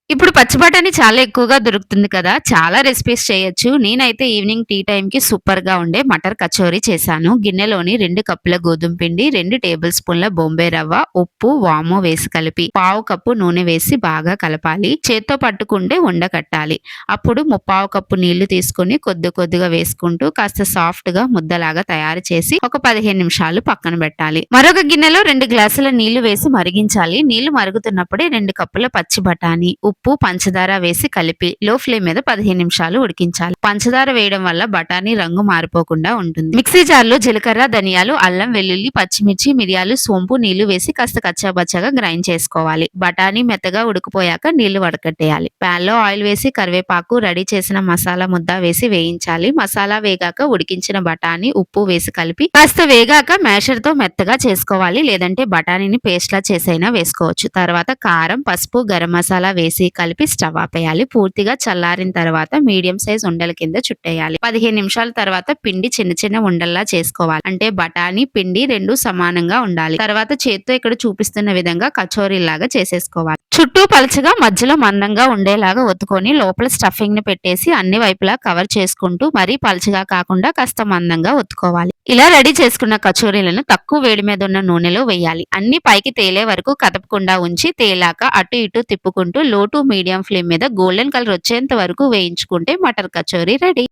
ఇప్పుడు పచ్చి బఠానీ చాలా ఎక్కువగా దొరుకుతుంది కదా! చాలా రెసిపీస్ చేయొచ్చు. నేనైతే ఈవినింగ్ టీ టైమ్‌కి సూపర్‌గా ఉండే మటర్ కచోరీ చేశాను. గిన్నెలోని 2 కప్పుల గోధుమ పిండి, 2 టేబుల్ స్పూన్ల బొంబాయి రవ్వ, ఉప్పు, వాము వేసి కలిపి, పావు కప్పు నూనె వేసి బాగా కలపాలి. చేత్తో పట్టుకుంటే ఉండకట్టాలి. అప్పుడు ముప్పావు కప్పు నీళ్లు తీసుకొని కొద్ది కొద్దిగా వేసుకుంటూ కాస్త సాఫ్ట్‌గా ముద్దలాగా తయారు చేసి ఒక 15 నిమిషాలు పక్కన పెట్టాలి. మరొక గిన్నెలో 2 గ్లాసుల నీళ్లు వేసి మరిగించాలి. నీళ్లు మరుగుతున్నప్పుడే 2 కప్పుల పచ్చి బఠానీ, ఉప్పు, పంచదార వేసి కలిపి లో ఫ్లేమ్ మీద 15 నిమిషాలు ఉడికించాలి. పంచదార వేయడం వల్ల బఠానీ రంగు మారిపోకుండా ఉంటుంది. మిక్సీ జార్లో జీలకర్ర, ధనియాలు, అల్లం, వెల్లుల్లి, పచ్చిమిర్చి, మిరియాలు, సోంపు, నీళ్లు వేసి కాస్త కచ్చాబచ్చాగా గ్రైండ్ చేసుకోవాలి. బఠానీ మెత్తగా ఉడికిపోయాక నీళ్లు వడకట్టేయాలి. ప్యాన్ లో ఆయిల్ వేసి కరివేపాకు, రెడీ చేసిన మసాలా ముద్ద వేసి వేయించాలి. మసాలా వేగాక ఉడికించిన బఠానీ, ఉప్పు వేసి కలిపి కాస్త వేగాక మ్యాషర్ తో మెత్తగా చేసుకోవాలి. లేదంటే బఠానీని పేస్ట్ లా చేసైనా వేసుకోవచ్చు. తర్వాత కారం, పసుపు, గరం మసాలా వేసి కలిపి స్టవ్ ఆపేయాలి. పూర్తిగా చల్లారిన తర్వాత మీడియం సైజ్ ఉండల కింద చుట్టేయాలి. 15 నిమిషాల తర్వాత పిండి చిన్న చిన్న ఉండల్లా చేసుకోవాలి. అంటే బఠానీ, పిండి రెండు సమానంగా ఉండాలి. తర్వాత చేత్తో ఇక్కడ చూపిస్తున్న విధంగా కచోరీలాగా చేసేసుకోవాలి. చుట్టూ పలచగా మధ్యలో మందంగా ఉండేలాగా ఒత్తుకొని లోపల స్టఫింగ్ ని పెట్టేసి అన్ని వైపులా కవర్ చేసుకుంటూ మరీ పలచగా కాకుండా కాస్త మందంగా ఒత్తుకోవాలి. ఇలా రెడీ చేసుకున్న కచోరీలను తక్కువ వేడి మీద ఉన్న నూనెలో వేయాలి. అన్ని పైకి తేలే వరకు కదపకుండా ఉంచి తేలాక అటు ఇటు తిప్పుకుంటూ లో టు మీడియం ఫ్లేమ్ మీద గోల్డెన్ కలర్ వచ్చేంత వరకు వేయించుకుంటే మటర్ కచోరీ రెడీ.